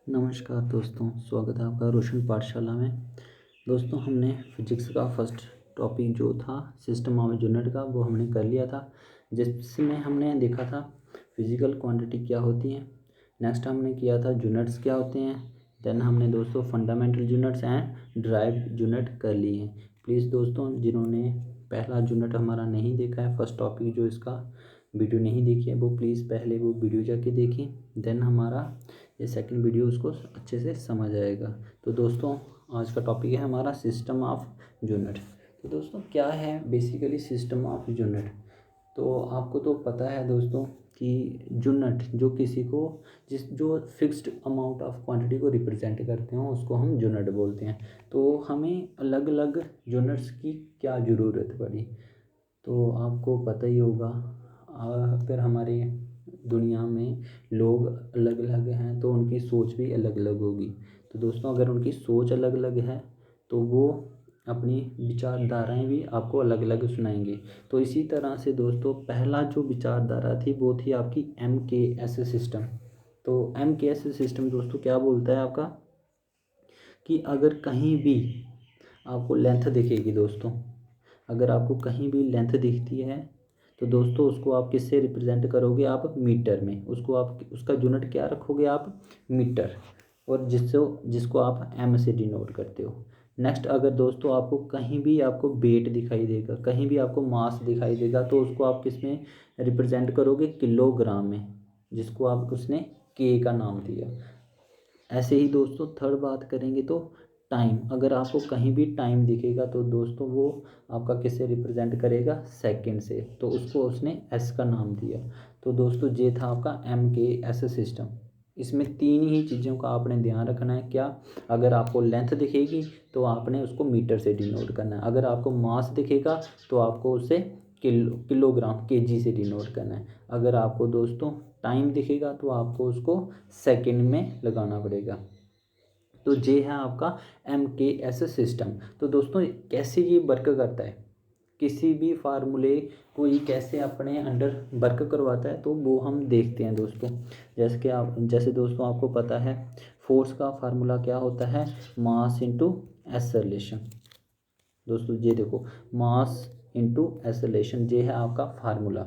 नमस्कार दोस्तों, स्वागत है आपका रोशन पाठशाला में। दोस्तों, हमने फिजिक्स का फर्स्ट टॉपिक जो था सिस्टम ऑफ यूनिट का वो हमने कर लिया था, जिसमें हमने देखा था फिजिकल क्वांटिटी क्या होती हैं। नेक्स्ट हमने किया था यूनिट्स क्या होते हैं। देन हमने दोस्तों fundamental units and derived unit कर लिए हैं। प्लीज़ दोस्तों, जिन्होंने पहला यूनिट हमारा नहीं देखा है, फर्स्ट टॉपिक जो इसका वीडियो नहीं देखी है, वो प्लीज़ पहले वो वीडियो जाके देखें। देन हमारा ये सेकंड वीडियो उसको अच्छे से समझ आएगा। तो दोस्तों, आज का टॉपिक है हमारा सिस्टम ऑफ यूनिट। तो दोस्तों, क्या है बेसिकली सिस्टम ऑफ यूनिट? तो आपको तो पता है दोस्तों कि यूनिट जो किसी को जो फिक्स्ड अमाउंट ऑफ क्वांटिटी को रिप्रेजेंट करते हो उसको हम यूनिट बोलते हैं। तो हमें अलग अलग यूनिट्स की क्या ज़रूरत पड़ी, तो आपको पता ही होगा। अगर हमारे दुनिया में लोग अलग अलग हैं तो उनकी सोच भी अलग अलग होगी। तो दोस्तों, अगर उनकी सोच अलग अलग है तो वो अपनी विचारधाराएं भी आपको अलग अलग सुनाएंगे। तो इसी तरह से दोस्तों, पहला जो विचारधारा थी वो थी आपकी MKS सिस्टम। तो MKS सिस्टम दोस्तों क्या बोलता है आपका कि अगर कहीं भी आपको लेंथ दिखेगी दोस्तों, अगर आपको कहीं भी लेंथ दिखती है तो दोस्तों उसको आप किससे रिप्रेजेंट करोगे? आप मीटर में। उसको आप उसका यूनिट क्या रखोगे? आप मीटर। और जिसको आप M से डिनोट करते हो। नेक्स्ट, अगर दोस्तों आपको कहीं भी आपको वेट दिखाई देगा, कहीं भी आपको मास दिखाई देगा, तो उसको आप किस में रिप्रेजेंट करोगे? किलोग्राम में, जिसको आप उसने K का नाम दिया। ऐसे ही दोस्तों थर्ड बात करेंगे तो टाइम। अगर आपको कहीं भी टाइम दिखेगा तो दोस्तों वो आपका किससे रिप्रेजेंट करेगा? सेकंड से। तो उसको उसने S का नाम दिया। तो दोस्तों ये था आपका MKS सिस्टम। इसमें तीन ही चीज़ों का आपने ध्यान रखना है। क्या? अगर आपको लेंथ दिखेगी तो आपने उसको मीटर से डिनोट करना है। अगर आपको मास दिखेगा तो आपको उसे किलोग्राम KG से डिनोट करना है। अगर आपको दोस्तों टाइम दिखेगा तो आपको उसको सेकंड में लगाना पड़ेगा। तो ये है आपका MKS सिस्टम। तो दोस्तों, कैसे ये वर्क करता है, किसी भी फार्मूले को ये कैसे अपने अंडर वर्क करवाता है, तो वो हम देखते हैं दोस्तों। जैसे दोस्तों आपको पता है फोर्स का फार्मूला क्या होता है? Mass into acceleration. दोस्तों ये देखो, मास इंटू एक्सेलरेशन, ये है आपका फार्मूला।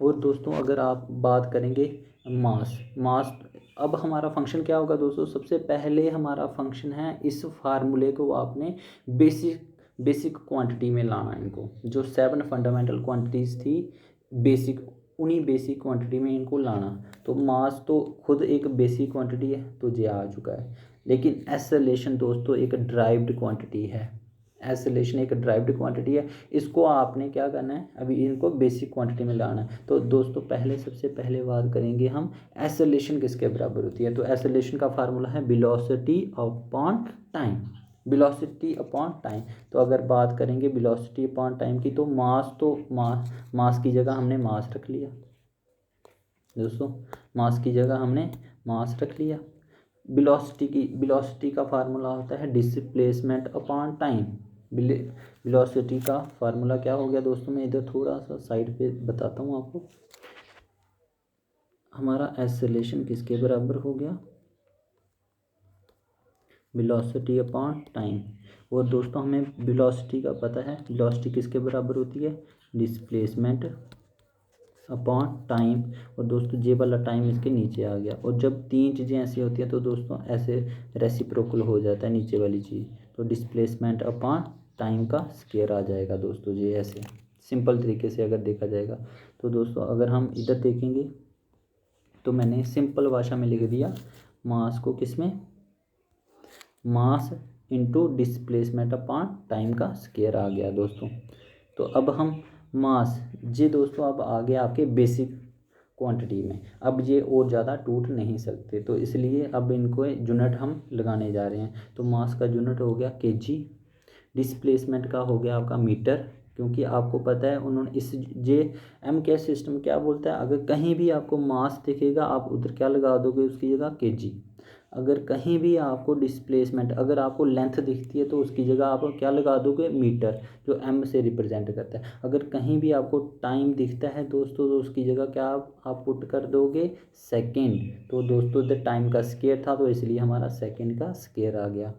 और दोस्तों अगर आप बात करेंगे मास मास अब हमारा फंक्शन क्या होगा दोस्तों? सबसे पहले हमारा फंक्शन है इस फार्मूले को आपने बेसिक बेसिक क्वांटिटी में लाना है। इनको जो 7 फंडामेंटल क्वांटिटीज़ थी बेसिक, उन्हीं बेसिक क्वांटिटी में इनको लाना। तो मास तो खुद एक बेसिक क्वांटिटी है, तो ये आ चुका है। लेकिन एक्सेलरेशन दोस्तों एक ड्राइव्ड क्वांटिटी है। एक्सेलरेशन एक ड्राइव्ड क्वांटिटी है। इसको आपने क्या करना है? अभी इनको बेसिक क्वांटिटी में लाना है। तो दोस्तों सबसे पहले बात करेंगे हम एक्सेलरेशन किसके बराबर होती है। तो एक्सेलरेशन का फार्मूला है velocity upon time. Velocity upon time. तो अगर बात करेंगे वेलोसिटी अपॉन टाइम की, तो मास की जगह हमने मास रख लिया दोस्तों। मास की जगह हमने मास रख लिया। वेलोसिटी का फार्मूला होता है डिस्प्लेसमेंट अपॉन टाइम। वेलोसिटी का फार्मूला क्या हो गया दोस्तों? मैं इधर थोड़ा सा साइड पे बताता हूँ आपको। हमारा एक्सेलरेशन किसके बराबर हो गया? Velocity upon time. और दोस्तों हमें वेलोसिटी का पता है, वेलोसिटी किसके बराबर होती है? Displacement upon time. और दोस्तों ये वाला टाइम इसके नीचे आ गया। और जब तीन चीज़ें ऐसी होती हैं तो दोस्तों ऐसे रेसिप्रोकल हो जाता है नीचे वाली चीज़। तो डिस्प्लेसमेंट अपॉन टाइम का स्क्वायर आ जाएगा दोस्तों। ये ऐसे सिंपल तरीके से अगर देखा जाएगा तो दोस्तों अगर हम इधर देखेंगे तो मैंने सिंपल भाषा में लिख दिया मास को किस में? Mass into displacement upon time का स्क्वायर आ गया दोस्तों। तो अब हम मास, ये दोस्तों अब आ गया आपके बेसिक क्वांटिटी में। अब ये और ज़्यादा टूट नहीं सकते, तो इसलिए अब इनको यूनिट हम लगाने जा रहे हैं। तो मास का यूनिट हो गया KG, डिस्प्लेसमेंट का हो गया आपका मीटर, क्योंकि आपको पता है उन्होंने इस जे एम के सिस्टम क्या बोलता है, अगर कहीं भी आपको मास दिखेगा आप उधर क्या लगा दोगे उसकी जगह केजी। अगर कहीं भी आपको डिस्प्लेसमेंट, अगर आपको लेंथ दिखती है तो उसकी जगह आप क्या लगा दोगे, मीटर, जो एम से रिप्रेजेंट करता है। अगर कहीं भी आपको टाइम दिखता है दोस्तों तो उसकी जगह क्या आप पुट कर दोगे, सेकेंड। तो दोस्तों इधर टाइम का स्केयर था तो इसलिए हमारा सेकेंड का स्केयर आ गया।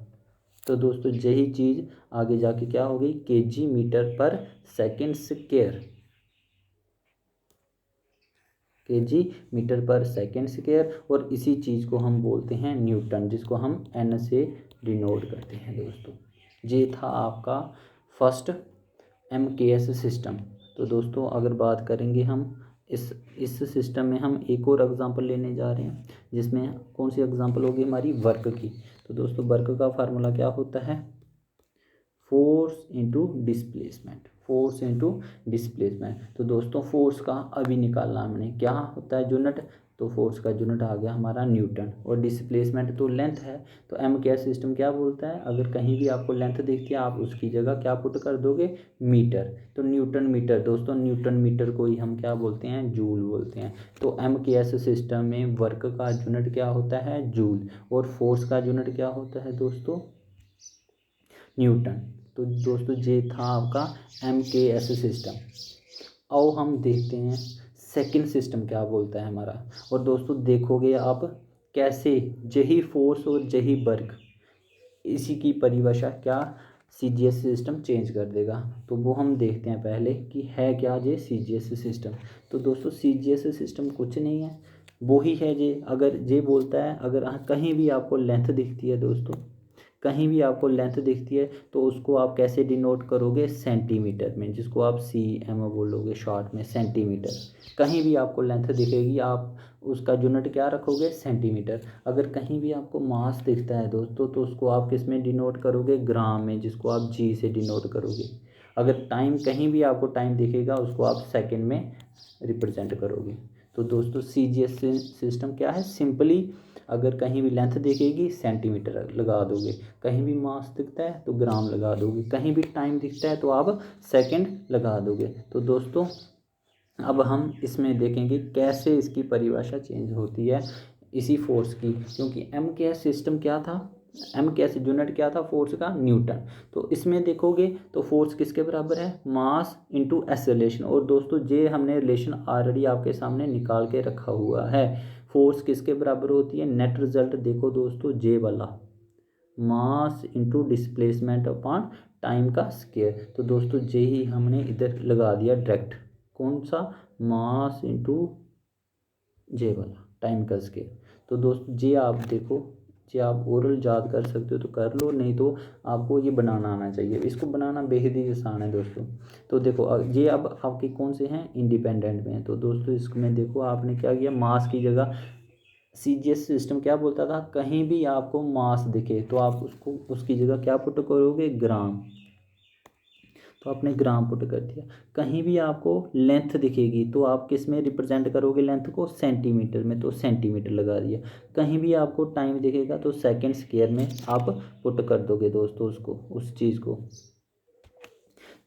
तो दोस्तों यही चीज़ आगे जाके क्या हो गई, केजी मीटर पर सेकेंड स्क्वायर, केजी मीटर पर सेकेंड स्क्वायर। और इसी चीज़ को हम बोलते हैं न्यूटन, जिसको हम एन से डिनोट करते हैं दोस्तों। ये था आपका फर्स्ट MKS सिस्टम। तो दोस्तों अगर बात करेंगे हम इस सिस्टम में हम एक और एग्जांपल लेने जा रहे हैं, जिसमें कौन सी एग्जांपल होगी हमारी, वर्क की। तो दोस्तों वर्क का फार्मूला क्या होता है, force into displacement, force into displacement. तो दोस्तों फोर्स का अभी निकालना हमने, क्या होता है यूनिट, तो फोर्स का यूनिट आ गया हमारा न्यूटन, और डिस्प्लेसमेंट तो लेंथ है। तो एम के सिस्टम क्या बोलता है, अगर कहीं भी आपको लेंथ दिखती है आप उसकी जगह क्या पुट कर दोगे, मीटर। तो न्यूटन मीटर, दोस्तों न्यूटन मीटर को ही हम क्या बोलते हैं, जूल बोलते हैं। तो MKS सिस्टम में वर्क का यूनिट क्या होता है, जूल, और फोर्स का यूनिट क्या होता है दोस्तों, न्यूटन। तो दोस्तों ये था आपका MKS सिस्टम। आओ हम देखते हैं सेकंड सिस्टम क्या बोलता है हमारा। और दोस्तों देखोगे आप कैसे यही फोर्स और यही वर्क, इसी की परिभाषा क्या CGS सिस्टम चेंज कर देगा। तो वो हम देखते हैं पहले कि है क्या ये CGS सिस्टम। तो दोस्तों CGS सिस्टम कुछ नहीं है, वो ही है ये, अगर ये बोलता है अगर कहीं भी आपको लेंथ दिखती है दोस्तों, कहीं भी आपको लेंथ दिखती है तो उसको आप कैसे डिनोट करोगे, सेंटीमीटर में, जिसको आप CM बोलोगे शॉर्ट में, सेंटीमीटर। कहीं भी आपको लेंथ दिखेगी आप उसका यूनिट क्या रखोगे, सेंटीमीटर। अगर कहीं भी आपको मास दिखता है दोस्तों तो उसको आप किस में डिनोट करोगे, ग्राम में, जिसको आप G से डिनोट करोगे। अगर टाइम, कहीं भी आपको टाइम दिखेगा उसको आप सेकेंड में रिप्रेजेंट करोगे। तो दोस्तों CGS सिस्टम क्या है, सिंपली अगर कहीं भी लेंथ दिखेगी सेंटीमीटर लगा दोगे, कहीं भी मास दिखता है तो ग्राम लगा दोगे, कहीं भी टाइम दिखता है तो आप सेकंड लगा दोगे। तो दोस्तों अब हम इसमें देखेंगे कैसे इसकी परिभाषा चेंज होती है इसी फोर्स की, क्योंकि MKS सिस्टम क्या था, MKS यूनिट क्या था फोर्स का, न्यूटन। तो इसमें देखोगे तो फोर्स किसके बराबर है, मास इंटू एक्सेलरेशन। और दोस्तों ये हमने रिलेशन ऑलरेडी आपके सामने निकाल के रखा हुआ है। फोर्स किसके बराबर होती है, नेट रिजल्ट देखो दोस्तों, जे वाला, mass into displacement upon time का स्क्वायर। तो दोस्तों जे ही हमने इधर लगा दिया डायरेक्ट, कौन सा, मास इंटू जे वाला टाइम का स्क्वायर। तो दोस्तों जे आप देखो, जे आप ओरल याद कर सकते हो तो कर लो, नहीं तो आपको ये बनाना आना चाहिए, इसको बनाना बेहद ही आसान है दोस्तों। तो देखो ये अब आपके कौन से हैं, इंडिपेंडेंट में। तो दोस्तों इसमें देखो आपने क्या किया, मास की जगह CGS सिस्टम क्या बोलता था, कहीं भी आपको मास दिखे तो आप उसको उसकी जगह क्या पुट करोगे, ग्राम। तो आपने ग्राम पुट कर दिया। कहीं भी आपको लेंथ दिखेगी तो आप किस में रिप्रेजेंट करोगे लेंथ को, सेंटीमीटर में, तो सेंटीमीटर लगा दिया। कहीं भी आपको टाइम दिखेगा तो सेकंड स्क्वायर में आप पुट कर दोगे दोस्तों उसको, उस चीज़ को।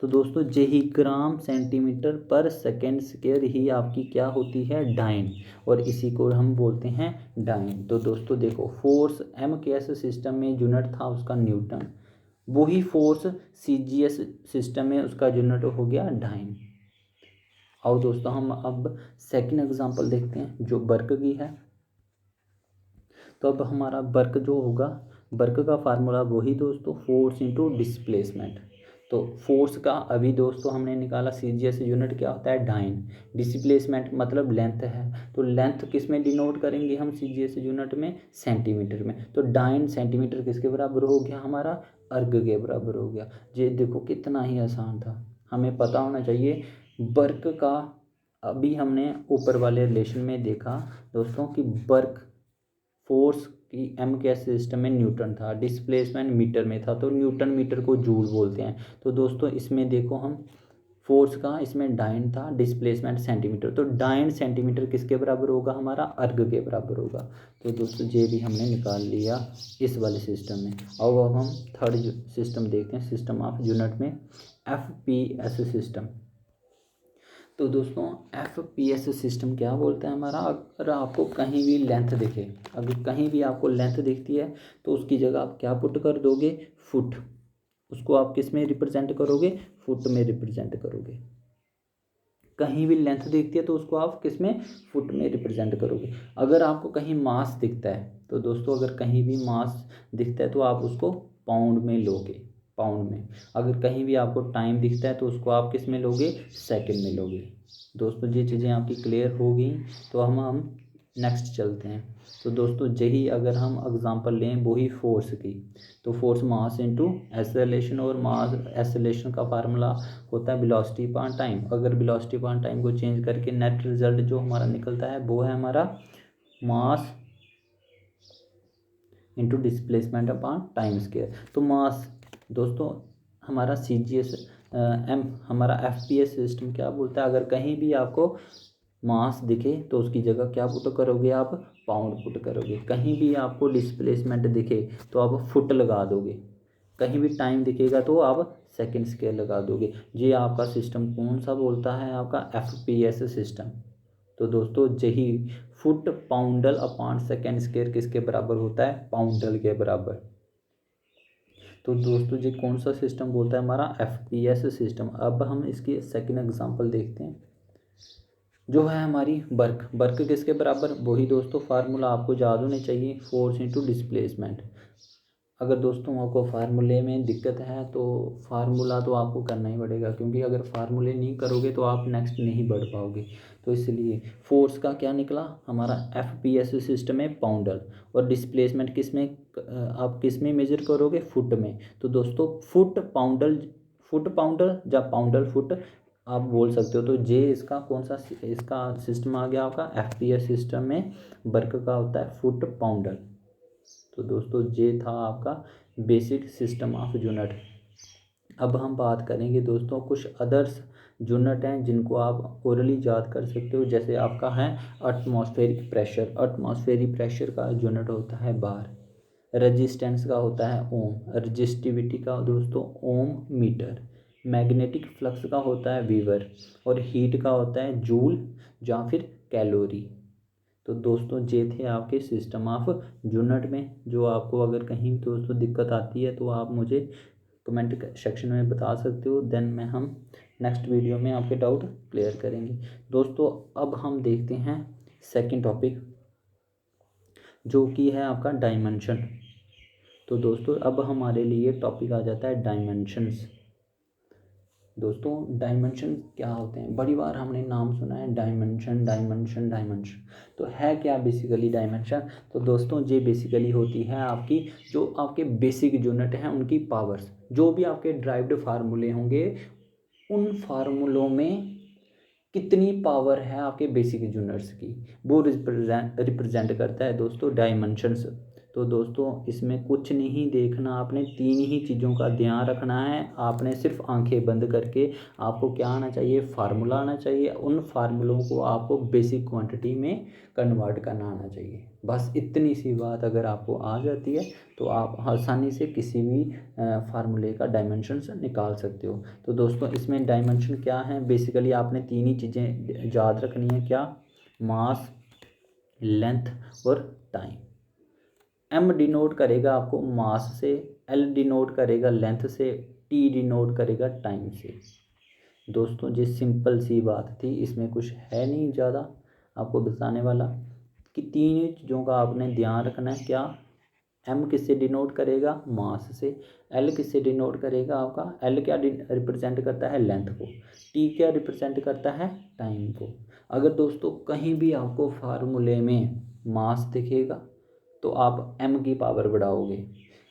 तो दोस्तों यही ग्राम सेंटीमीटर पर सेकेंड स्क्वायर ही आपकी क्या होती है, डाइन, और इसी को हम बोलते हैं डाइन। तो दोस्तों देखो फोर्स MKS सिस्टम में यूनिट था उसका न्यूटन, वही फोर्स CGS सिस्टम में उसका यूनिट हो गया डाइन। आओ दोस्तों हम अब सेकंड एग्जांपल देखते हैं जो वर्क की है। तो अब हमारा वर्क जो होगा, वर्क का फार्मूला वही दोस्तों, फोर्स इंटू डिस्प्लेसमेंट। तो फोर्स का अभी दोस्तों हमने निकाला, CGS यूनिट क्या होता है, डाइन। डिस्प्लेसमेंट मतलब लेंथ है, तो लेंथ किस में डिनोट करेंगे हम CGS यूनिट में, सेंटीमीटर में। तो डाइन सेंटीमीटर किसके बराबर हो गया हमारा, अर्ग के बराबर हो गया। ये देखो कितना ही आसान था, हमें पता होना चाहिए वर्क का। अभी हमने ऊपर वाले रिलेशन में देखा दोस्तों कि वर्क, फोर्स की MKS सिस्टम में न्यूटन था, डिस्प्लेसमेंट मीटर में था, तो न्यूटन मीटर को जूल बोलते हैं। तो दोस्तों इसमें देखो हम फोर्स का इसमें डाइन था, डिस्प्लेसमेंट सेंटीमीटर, तो डाइन सेंटीमीटर किसके बराबर होगा, हमारा अर्ग के बराबर होगा। तो दोस्तों ये भी हमने निकाल लिया इस वाले सिस्टम में। अब हम थर्ड सिस्टम देखते हैं, सिस्टम ऑफ यूनिट में FPS सिस्टम। तो दोस्तों FPS सिस्टम क्या बोलते हैं हमारा, अगर आपको कहीं भी लेंथ दिखे, अगर कहीं भी आपको लेंथ दिखती है तो उसकी जगह आप क्या पुट कर दोगे, फुट। उसको आप किस में रिप्रेजेंट करोगे, फुट में रिप्रेजेंट करोगे। कहीं भी लेंथ दिखती है तो उसको आप किस में, फुट में रिप्रेजेंट करोगे। अगर आपको कहीं मास दिखता है तो दोस्तों अगर कहीं भी मास दिखता है तो आप उसको पाउंड में लोगे, पाउंड में। अगर कहीं भी आपको टाइम दिखता है तो उसको आप किस में लोगे, सेकंड में लोगे। दोस्तों ये चीज़ें आपकी क्लियर हो गई, तो हम नेक्स्ट चलते हैं। तो दोस्तों यही अगर हम एग्जांपल लें वही फोर्स की, तो फोर्स मास इनटू एक्सेलरेशन, और मास एक्सेलरेशन का फार्मूला होता है वेलोसिटी अपॉन टाइम। अगर वेलोसिटी अपॉन टाइम को चेंज करके नेट रिजल्ट जो हमारा निकलता है वो है हमारा mass into displacement upon time square. तो मास दोस्तों हमारा CGS हमारा FPS सिस्टम क्या बोलता है, अगर कहीं भी आपको मास दिखे तो उसकी जगह क्या पुट करोगे, आप पाउंड पुट करोगे। कहीं भी आपको डिस्प्लेसमेंट दिखे तो आप फुट लगा दोगे। कहीं भी टाइम दिखेगा तो आप सेकंड स्केल लगा दोगे। ये आपका सिस्टम कौन सा बोलता है, आपका FPS सिस्टम। तो दोस्तों यही फुट पाउंडल अपॉन सेकंड स्केयर किसके बराबर होता है, पाउंडल के बराबर। तो दोस्तों ये कौन सा सिस्टम बोलता है, हमारा FPS सिस्टम। अब हम इसकी सेकंड एग्जांपल देखते हैं, जो है हमारी वर्क। वर्क किसके बराबर, वही दोस्तों फार्मूला आपको याद होने चाहिए, फोर्स इंटू डिस्प्लेसमेंट। अगर दोस्तों आपको फार्मूले में दिक्कत है तो फार्मूला तो आपको करना ही पड़ेगा, क्योंकि अगर फार्मूले नहीं करोगे तो आप नेक्स्ट नहीं बढ़ पाओगे। तो इसलिए फोर्स का क्या निकला, हमारा FPS सिस्टम में पाउंडल, और डिस्प्लेसमेंट किस में, आप किस में मेजर करोगे, फुट में। तो दोस्तों फुट पाउंडल, फुट पाउंडल या पाउंडल फुट आप बोल सकते हो। तो जे इसका कौन सा, इसका सिस्टम आ गया आपका FPS सिस्टम में वर्क का होता है फुट पाउंडल। तो दोस्तों ये था आपका बेसिक सिस्टम ऑफ यूनिट। अब हम बात करेंगे दोस्तों कुछ अदर्स यूनिट हैं जिनको आप ओरली याद कर सकते हो। जैसे आपका है एटमॉस्फेरिक प्रेशर। एटमॉस्फेरिक प्रेशर का यूनिट होता है बार। रेजिस्टेंस का होता है ओम। रजिस्टिविटी का दोस्तों ओम मीटर। मैग्नेटिक फ्लक्स का होता है वीवर। और हीट का होता है जूल या फिर कैलोरी। तो दोस्तों ये थे आपके सिस्टम ऑफ यूनिट में। जो आपको अगर कहीं दोस्तों दिक्कत आती है तो आप मुझे कमेंट सेक्शन में बता सकते हो, देन मैं हम नेक्स्ट वीडियो में आपके डाउट क्लियर करेंगे। दोस्तों अब हम देखते हैं सेकंड टॉपिक, जो कि है आपका डायमेंशन। तो दोस्तों अब हमारे लिए टॉपिक आ जाता है डायमेंशंस। दोस्तों डायमेंशन क्या होते हैं, बड़ी बार हमने नाम सुना है डायमेंशन डायमेंशन डायमेंशन। तो है क्या बेसिकली डायमेंशन, तो दोस्तों ये बेसिकली होती है आपकी जो आपके बेसिक यूनिट हैं उनकी पावर्स। जो भी आपके ड्राइव्ड फार्मूले होंगे उन फार्मूलों में कितनी पावर है आपके बेसिक यूनिट्स की, वो रिप्रेजेंट करता है दोस्तों डायमेंशंस। तो दोस्तों इसमें कुछ नहीं देखना, आपने तीन ही चीज़ों का ध्यान रखना है। आपने सिर्फ आंखें बंद करके आपको क्या आना चाहिए, फार्मूला आना चाहिए। उन फार्मूलों को आपको बेसिक क्वांटिटी में कन्वर्ट करना आना चाहिए। बस इतनी सी बात अगर आपको आ जाती है तो आप आसानी से किसी भी फार्मूले का डायमेंशंस निकाल सकते हो। तो दोस्तों इसमें डायमेंशन क्या है, बेसिकली आपने तीन ही चीज़ें याद रखनी है, क्या, मास, लेंथ और टाइम। M डिनोट करेगा आपको मास से, L डिनोट करेगा लेंथ से, T डिनोट करेगा टाइम से। दोस्तों ये सिंपल सी बात थी, इसमें कुछ है नहीं ज़्यादा आपको बताने वाला, कि तीन ही चीज़ों का आपने ध्यान रखना है। क्या, M किससे डिनोट करेगा, मास से। L किससे डिनोट करेगा आपका, L क्या रिप्रेजेंट करता है, लेंथ को। T क्या रिप्रेजेंट करता है, टाइम को। अगर दोस्तों कहीं भी आपको फार्मूले में मास दिखेगा तो आप M की पावर बढ़ाओगे।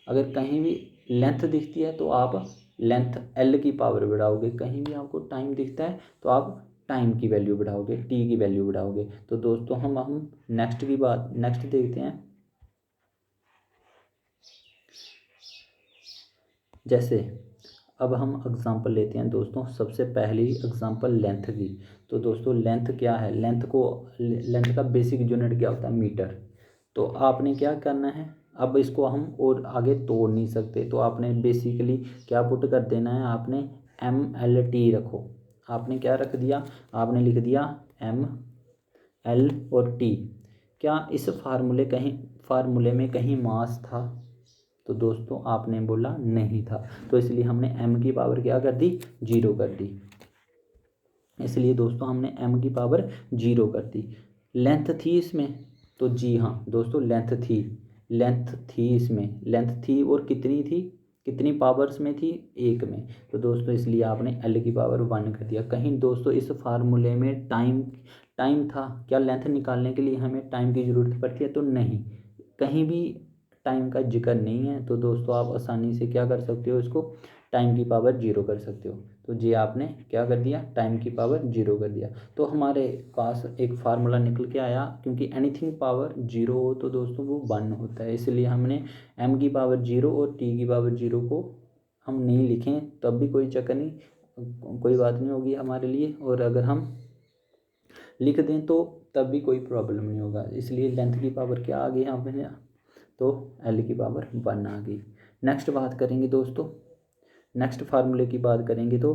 अगर कहीं भी लेंथ दिखती है तो आप लेंथ L की पावर बढ़ाओगे। कहीं भी आपको टाइम दिखता है तो आप टाइम की वैल्यू बढ़ाओगे, T की वैल्यू बढ़ाओगे। तो दोस्तों हम नेक्स्ट की बात नेक्स्ट देखते हैं। जैसे अब हम एग्जांपल लेते हैं दोस्तों। सबसे पहली एग्जांपल लेंथ की। तो दोस्तों लेंथ क्या है, लेंथ का बेसिक यूनिट क्या होता है, मीटर। तो आपने क्या करना है, अब इसको हम और आगे तोड़ नहीं सकते, तो आपने बेसिकली क्या पुट कर देना है, आपने MLT रखो। आपने क्या रख दिया, आपने लिख दिया ML और T। क्या इस फार्मूले में कहीं मास था, तो दोस्तों आपने बोला नहीं था, तो इसलिए हमने m की पावर क्या कर दी, 0 कर दी। इसलिए दोस्तों हमने m की पावर 0 कर दी। लेंथ थी इसमें, तो जी हाँ दोस्तों लेंथ थी इसमें, लेंथ थी और कितनी थी, कितनी पावर्स में थी, 1 में। तो दोस्तों इसलिए आपने l की पावर 1 कर दिया। कहीं दोस्तों इस फार्मूले में टाइम था क्या, लेंथ निकालने के लिए हमें टाइम की ज़रूरत पड़ती है, तो नहीं, कहीं भी टाइम का जिक्र नहीं है। तो दोस्तों आप आसानी से क्या कर सकते हो, इसको टाइम की पावर 0 कर सकते हो। तो जी आपने क्या कर दिया, टाइम की पावर 0 कर दिया। तो हमारे पास एक फार्मूला निकल के आया, क्योंकि एनीथिंग पावर 0 हो तो दोस्तों वो 1 होता है। इसलिए हमने m की पावर 0 और t की पावर 0 को हम नहीं लिखें तब भी कोई चक्कर नहीं, कोई बात नहीं होगी हमारे लिए, और अगर हम लिख दें तो तब भी कोई प्रॉब्लम नहीं होगा। इसलिए लेंथ की पावर क्या आ गई यहाँ पे, तो l की पावर 1 आ गई। नेक्स्ट बात करेंगे दोस्तों, नेक्स्ट फार्मूले की बात करेंगे तो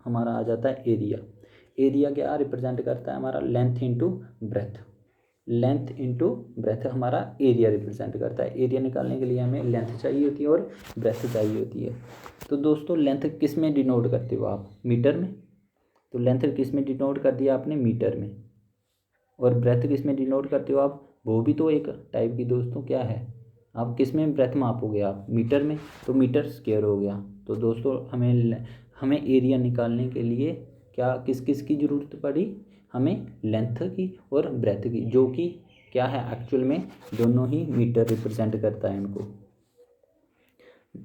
हमारा आ जाता है एरिया। एरिया क्या रिप्रेजेंट करता है, हमारा length into breadth. Length into breadth हमारा एरिया रिप्रेजेंट करता है। एरिया निकालने के लिए हमें लेंथ चाहिए होती है और ब्रेथ चाहिए होती है। तो दोस्तों लेंथ किस में डिनोट करते हो आप, मीटर में। तो लेंथ किस में डिनोट कर दिया आपने, मीटर में। और ब्रेथ किस में डिनोट करते हो आप, वो भी तो एक टाइप की दोस्तों क्या है, आप किस में ब्रेथ मापोगे, आप मीटर में, तो मीटर स्क्वायर हो गया। तो दोस्तों हमें एरिया निकालने के लिए क्या किस किस की ज़रूरत पड़ी, हमें लेंथ की और ब्रेथ की, जो कि क्या है एक्चुअल में दोनों ही मीटर रिप्रेजेंट करता है इनको।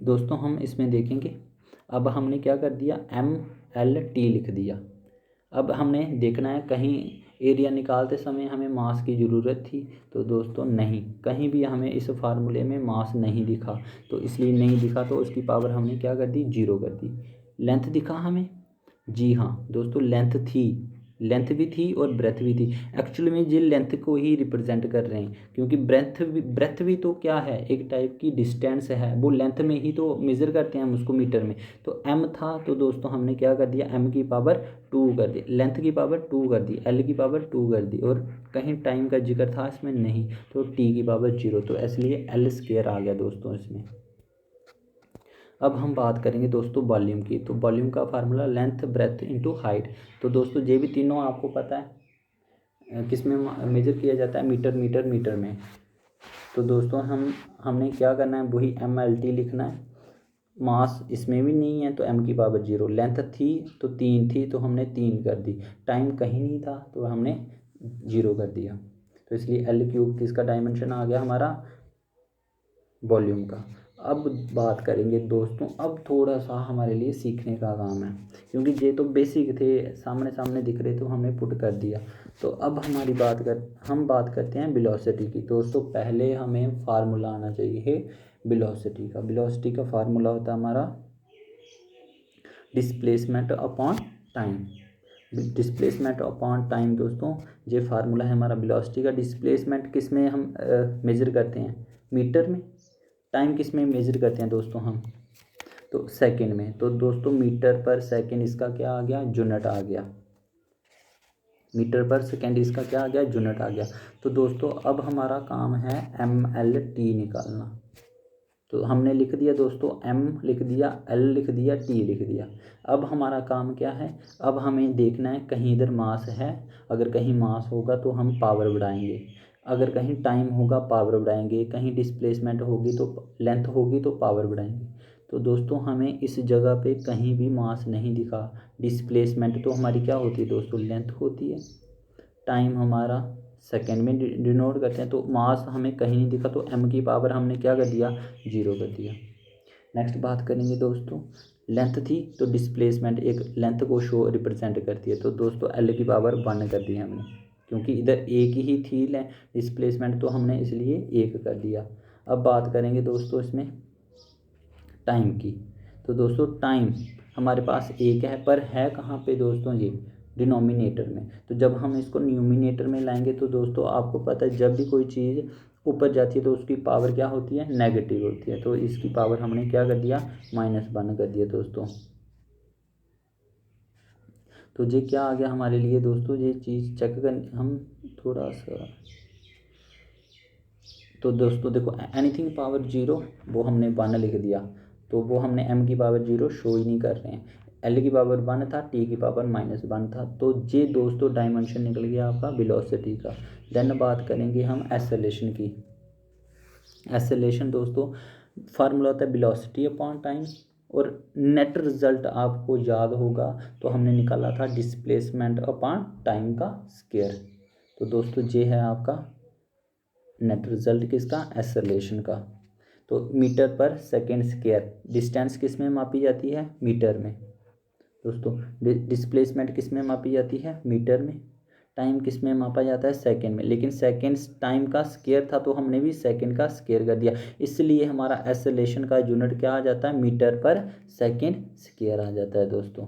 दोस्तों हम इसमें देखेंगे, अब हमने क्या कर दिया, MLT लिख दिया। अब हमने देखना है कहीं एरिया निकालते समय हमें मास की ज़रूरत थी, तो दोस्तों नहीं, कहीं भी हमें इस फार्मूले में मास नहीं दिखा, तो इसलिए नहीं दिखा तो उसकी पावर हमने क्या कर दी, 0 कर दी। लेंथ दिखा हमें, जी हाँ दोस्तों लेंथ भी थी और ब्रेथ भी थी। एक्चुअली में ये लेंथ को ही रिप्रेजेंट कर रहे हैं, क्योंकि ब्रेथ भी तो क्या है, एक टाइप की डिस्टेंस है, वो लेंथ में ही तो मेज़र करते हैं हम उसको मीटर में। तो m था, तो दोस्तों हमने क्या कर दिया, m की पावर 2 कर दी, लेंथ की पावर 2 कर दी, l की पावर 2 कर दी, और कहीं टाइम का जिक्र था इसमें नहीं, तो t की पावर 0, तो इसलिए l स्क्वायर आ गया दोस्तों इसमें। अब हम बात करेंगे दोस्तों वॉल्यूम की। तो वॉल्यूम का formula length breadth into height. तो दोस्तों ये भी तीनों आपको पता है किस में मेजर किया जाता है, मीटर में। तो दोस्तों हमने क्या करना है, वही MLT लिखना है। मास इसमें भी नहीं है तो m की पावर 0, लेंथ थी तो 3 थी तो हमने 3 कर दी, टाइम कहीं नहीं था तो हमने 0 कर दिया। तो इसलिए L³ किसका डायमेंशन आ गया, हमारा वॉल्यूम का। अब बात करेंगे दोस्तों, अब थोड़ा सा हमारे लिए सीखने का काम है, क्योंकि ये तो बेसिक थे, सामने दिख रहे तो हमने पुट कर दिया। तो अब हम बात करते हैं वेलोसिटी की। दोस्तों पहले हमें फार्मूला आना चाहिए वेलोसिटी का। वेलोसिटी का फार्मूला होता है हमारा displacement upon time. Displacement upon time दोस्तों ये फार्मूला है हमारा वेलोसिटी का। डिस्प्लेसमेंट किस में हम मेज़र करते हैं, मीटर में। टाइम किस में मेज़र करते हैं दोस्तों हम, तो सेकंड में। तो दोस्तों मीटर पर सेकंड इसका क्या आ गया, यूनिट आ गया। मीटर पर सेकंड इसका क्या आ गया, यूनिट आ गया। तो दोस्तों अब हमारा काम है MLT निकालना। तो हमने लिख दिया दोस्तों, M लिख दिया, L लिख दिया, T लिख दिया। अब हमारा काम क्या है, अब हमें देखना है कहीं इधर मास है, अगर कहीं मास होगा तो हम पावर बढ़ाएंगे, अगर कहीं टाइम होगा पावर बढ़ाएंगे, कहीं डिस्प्लेसमेंट होगी तो लेंथ होगी तो पावर बढ़ाएंगे। तो दोस्तों हमें इस जगह पे कहीं भी मास नहीं दिखा, डिस्प्लेसमेंट तो हमारी क्या होती है दोस्तों, लेंथ होती है, टाइम हमारा सेकेंड में डिनोट करते हैं, तो मास हमें कहीं नहीं दिखा, तो m की पावर हमने क्या कर दिया, 0 कर दिया। नेक्स्ट बात करेंगे दोस्तों, लेंथ थी तो डिस्प्लेसमेंट एक लेंथ को शो रिप्रेजेंट करती है, तो दोस्तों l की पावर 1 कर दी हमने, क्योंकि इधर एक ही थी डिस्प्लेसमेंट, तो हमने इसलिए 1 कर दिया। अब बात करेंगे दोस्तों इसमें टाइम की। तो दोस्तों टाइम हमारे पास एक है, पर है कहाँ पे दोस्तों, ये डिनोमिनेटर में। तो जब हम इसको न्यूमिनेटर में लाएंगे तो दोस्तों आपको पता है जब भी कोई चीज़ ऊपर जाती है तो उसकी पावर क्या होती है, नेगेटिव होती है। तो इसकी पावर हमने क्या कर दिया, -1 कर दिया दोस्तों। तो ये क्या आ गया हमारे लिए दोस्तों, ये चीज़ चेक कर हम थोड़ा सा। तो दोस्तों देखो, एनीथिंग पावर 0 वो हमने 1 लिख दिया, तो वो हमने m की पावर 0 शो ही नहीं कर रहे हैं। l की पावर 1 था, t की पावर -1 था। तो ये दोस्तों डायमेंशन निकल गया आपका वेलोसिटी का। देन बात करेंगे हम एक्सेलरेशन की। एक्सेलरेशन दोस्तों फार्मूला होता है वेलोसिटी अपॉन टाइम, और नेट रिजल्ट आपको याद होगा तो हमने निकाला था डिस्प्लेसमेंट अपॉन टाइम का स्क्वायर। तो दोस्तों ये है आपका नेट रिजल्ट किसका, एक्सेलरेशन का। तो मीटर पर सेकेंड स्क्वायर, डिस्टेंस किस में मापी जाती है, मीटर में दोस्तों। डिस्प्लेसमेंट किस में मापी जाती है, मीटर में। टाइम किस में मापा जाता है, सेकंड में। लेकिन सेकंड टाइम का स्क्वायर था तो हमने भी सेकंड का स्क्वायर कर दिया, इसलिए हमारा एक्सेलरेशन का यूनिट क्या आ जाता है, मीटर पर सेकंड स्क्वायर आ जाता है दोस्तों।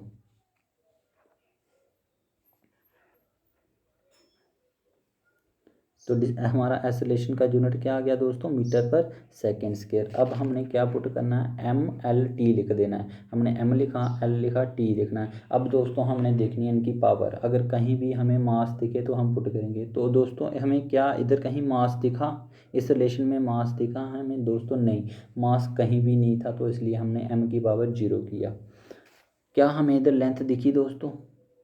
तो हमारा एक्सेलरेशन का यूनिट क्या आ गया दोस्तों, मीटर पर सेकंड स्क्वायर। अब हमने क्या पुट करना है, mlt लिख देना है। हमने m लिखा, l लिखा, t लिखना है। अब दोस्तों हमने देखनी है इनकी पावर। अगर कहीं भी हमें मास दिखे तो हम पुट करेंगे। तो दोस्तों हमें क्या इधर कहीं मास दिखा, इस रिलेशन में मास दिखा है हमें दोस्तों, नहीं, मास कहीं भी नहीं था। तो इसलिए हमने m की पावर 0 किया। क्या हमें इधर लेंथ दिखी दोस्तों,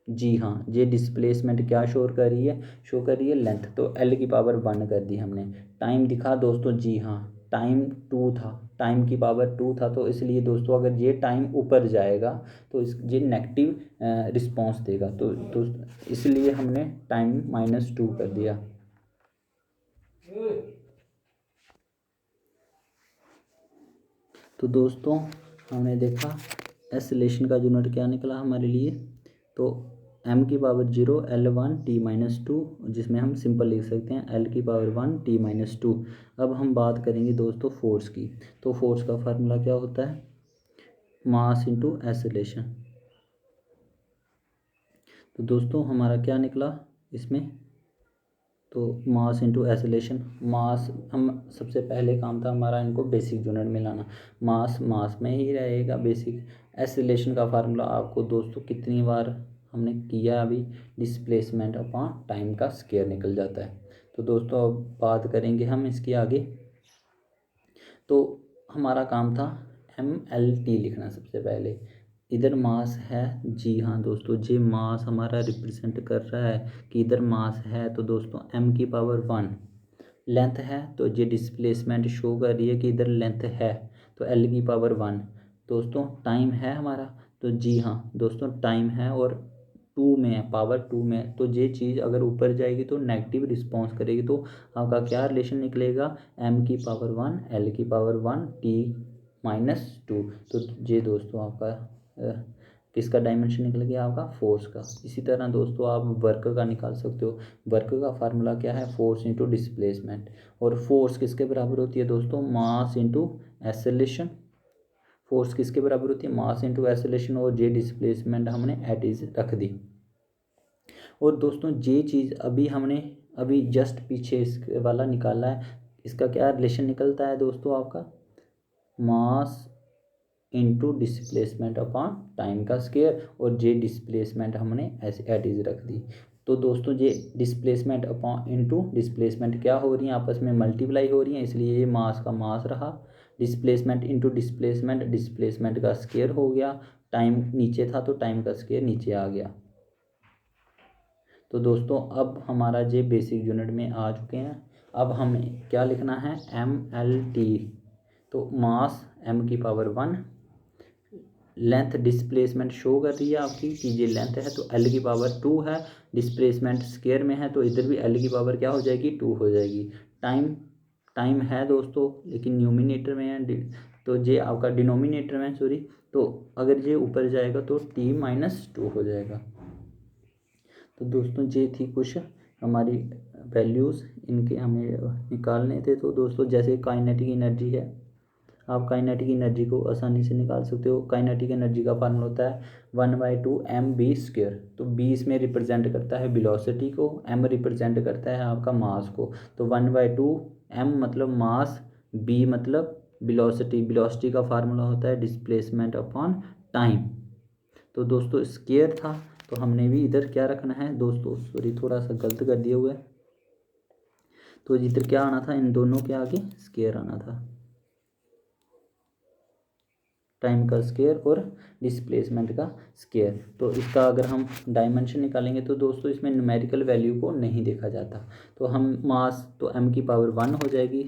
जी हाँ, ये डिस्प्लेसमेंट क्या शो कर रही है, शो कर रही है लेंथ। तो एल की पावर 1 कर दी हमने। टाइम दिखा दोस्तों, जी हाँ, टाइम 2 था, टाइम की पावर 2 था। तो इसलिए दोस्तों अगर ये टाइम ऊपर जाएगा तो इस ये नेगेटिव रिस्पॉन्स देगा। तो इसलिए हमने टाइम -2 कर दिया। तो दोस्तों हमने देखा एक्सेलरेशन का यूनिट क्या निकला हमारे लिए। तो m की पावर 0, L1 t-2, जिसमें हम सिंपल लिख सकते हैं l की पावर 1 t-2। अब हम बात करेंगे दोस्तों फोर्स की। तो फोर्स का फार्मूला क्या होता है, मास इंटू एक्सेलरेशन। तो दोस्तों हमारा क्या निकला इसमें, तो मास इंटू एक्सेलरेशन। मास, हम सबसे पहले काम था हमारा इनको बेसिक यूनिट में लाना। मास मास में ही रहेगा बेसिक। एक्सेलरेशन का फार्मूला आपको दोस्तों कितनी बार हमने किया अभी, डिस्प्लेसमेंट अपॉन टाइम का स्क्वायर निकल जाता है। तो दोस्तों अब बात करेंगे हम इसकी आगे। तो हमारा काम था mlt लिखना सबसे पहले। इधर मास है, जी हाँ दोस्तों, ये मास हमारा रिप्रेजेंट कर रहा है कि इधर मास है। तो दोस्तों m की पावर 1, लेंथ है तो ये डिस्प्लेसमेंट शो कर रही है कि इधर लेंथ है, तो l की पावर 1। दोस्तों टाइम है हमारा, तो जी हाँ दोस्तों टाइम है, और 2 में है, पावर 2 में है। तो ये चीज़ अगर ऊपर जाएगी तो नेगेटिव रिस्पॉन्स करेगी। तो आपका क्या रिलेशन निकलेगा, m की पावर 1, l की पावर 1, t-2। तो ये दोस्तों आपका किसका डायमेंशन निकल गया, आपका फोर्स का। इसी तरह दोस्तों आप वर्क का निकाल सकते हो। वर्क का फार्मूला क्या है, फोर्स इंटू डिस्प्लेसमेंट। और फोर्स किसके बराबर होती है दोस्तों, मास इंटू एक्सेलरेशन। फोर्स किसके बराबर होती है, मास इंटू एक्सेलरेशन। और जे डिस्प्लेसमेंट हमने एट इज रख दी। और दोस्तों ये चीज़ अभी हमने अभी जस्ट पीछे इसके वाला निकाला है। इसका क्या रिलेशन निकलता है दोस्तों, आपका mass into displacement upon time का स्क्वायर। और जे डिस्प्लेसमेंट हमने ऐसे एट इज रख दी। तो दोस्तों ये डिस्प्लेसमेंट अपॉन इंटू डिस्प्लेसमेंट क्या हो रही है, आपस में मल्टीप्लाई हो रही है, इसलिए ये मास का मास रहा। डिस्प्लेसमेंट इंटू डिस्प्लेसमेंट, डिस्प्लेसमेंट का स्क्वायर हो गया। टाइम नीचे था तो टाइम का स्क्वायर नीचे आ गया। तो दोस्तों अब हमारा ये बेसिक यूनिट में आ चुके हैं। अब हमें क्या लिखना है, mlt। तो मास m की पावर 1, लेंथ डिस्प्लेसमेंट शो कर रही है आपकी कि ये लेंथ है, तो l की पावर 2 है। डिस्प्लेसमेंट स्क्वायर में है तो इधर भी l की पावर क्या हो जाएगी, 2 हो जाएगी। टाइम, टाइम है दोस्तों लेकिन न्यूमिनेटर में है, तो ये आपका डिनोमिनेटर में, सॉरी। तो अगर ये ऊपर जाएगा तो t-2 हो जाएगा। तो दोस्तों ये थी कुछ हमारी वैल्यूज़, इनके हमें निकालने थे। तो दोस्तों जैसे काइनेटिक एनर्जी है, आप काइनेटिक एनर्जी को आसानी से निकाल सकते हो। काइनेटिक एनर्जी का फार्मूला होता है 1/2 mv²। तो बी इसमें रिप्रेजेंट करता है वेलोसिटी को, एम रिप्रेजेंट करता है आपका मास को। तो 1/2 m मतलब मास, बी मतलब वेलोसिटी। वेलोसिटी का फार्मूला होता है डिस्प्लेसमेंट अपॉन टाइम। तो दोस्तों स्क्वायर था, तो हमने भी इधर क्या रखना है दोस्तों, सॉरी थोड़ा सा गलत कर दिया हुआ है, तो इधर क्या आना था, इन दोनों के आगे स्क्वायर आना था, टाइम का स्क्वायर और डिस्प्लेसमेंट का स्क्वायर। तो इसका अगर हम डायमेंशन निकालेंगे तो दोस्तों इसमें न्यूमेरिकल वैल्यू को नहीं देखा जाता। तो हम मास तो m की पावर 1 हो जाएगी,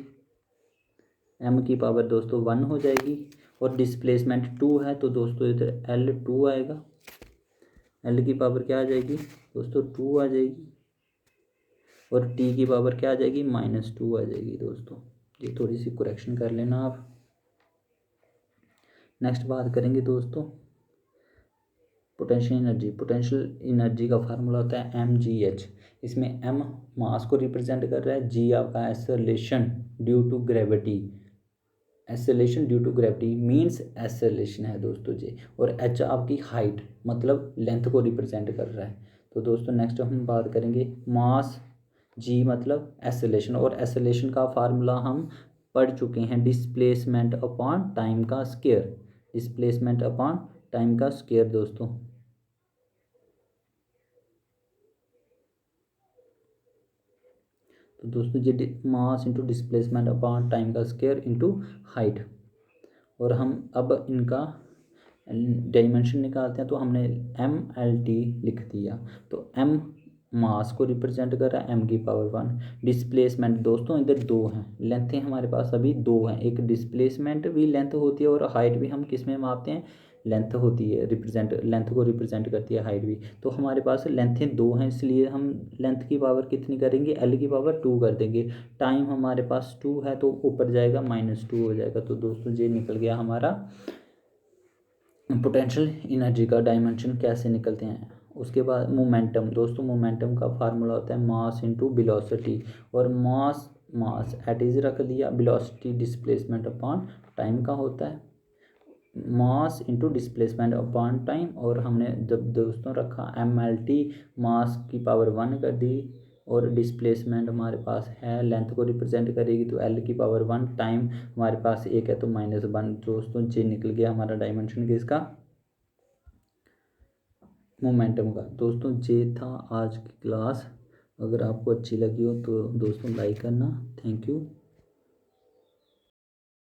m की पावर दोस्तों 1 हो जाएगी, और डिस्प्लेसमेंट 2 है तो दोस्तों इधर L2 आएगा। L की पावर क्या आ जाएगी दोस्तों 2 आ जाएगी, और T की पावर क्या आ जाएगी -2 आ जाएगी दोस्तों। ये थोड़ी सी करेक्शन कर लेना आप। नेक्स्ट बात करेंगे दोस्तों पोटेंशियल एनर्जी। पोटेंशियल एनर्जी का फार्मूला होता है mgh। इसमें m मास को रिप्रेजेंट कर रहा है, g आपका acceleration due to gravity, acceleration due to gravity means acceleration है दोस्तों जी, और h आपकी हाइट मतलब लेंथ को रिप्रेजेंट कर रहा है। तो दोस्तों नेक्स्ट हम बात करेंगे मास, g मतलब एक्सेलरेशन, और एक्सेलरेशन का फार्मूला हम पढ़ चुके हैं डिस्प्लेसमेंट अपॉन टाइम का स्क्वायर, डिस्प्लेसमेंट अपॉन टाइम का स्क्वायर दोस्तों। तो दोस्तों ये mass into displacement upon time का स्क्वायर इंटू हाइट, और हम अब इनका डायमेंशन निकालते हैं। तो हमने MLT लिख दिया, तो M मास को रिप्रेजेंट कर रहा है, m की पावर 1। डिस्प्लेसमेंट दोस्तों इधर 2 हैं, लेंथें हमारे पास अभी 2 हैं, एक डिस्प्लेसमेंट भी लेंथ होती है और हाइट भी हम किस में मापते हैं, लेंथ होती है, रिप्रेजेंट लेंथ को रिप्रेजेंट करती है हाइट भी। तो हमारे पास लेंथें 2 हैं, इसलिए हम लेंथ की पावर कितनी करेंगे, L की पावर 2 कर देंगे। टाइम हमारे पास 2 है तो ऊपर जाएगा -2 हो जाएगा। तो दोस्तों ये निकल गया हमारा पोटेंशियल एनर्जी का डायमेंशन कैसे निकलते हैं। उसके बाद मोमेंटम दोस्तों, मोमेंटम का फार्मूला होता है मास इंटू वेलोसिटी, और मास मास एट इज रख लिया, वेलोसिटी डिस्प्लेसमेंट अपॉन टाइम का होता है, mass into displacement upon time. और हमने जब दोस्तों रखा MLT, मास की पावर 1 कर दी, और डिस्प्लेसमेंट हमारे पास है लेंथ को रिप्रेजेंट करेगी तो L की पावर 1, टाइम हमारे पास 1 है तो -1। दोस्तों ये निकल गया हमारा डायमेंशन किसका, मोमेंटम का। दोस्तों ये था आज की क्लास, अगर आपको अच्छी लगी हो तो दोस्तों लाइक करना। Thank you.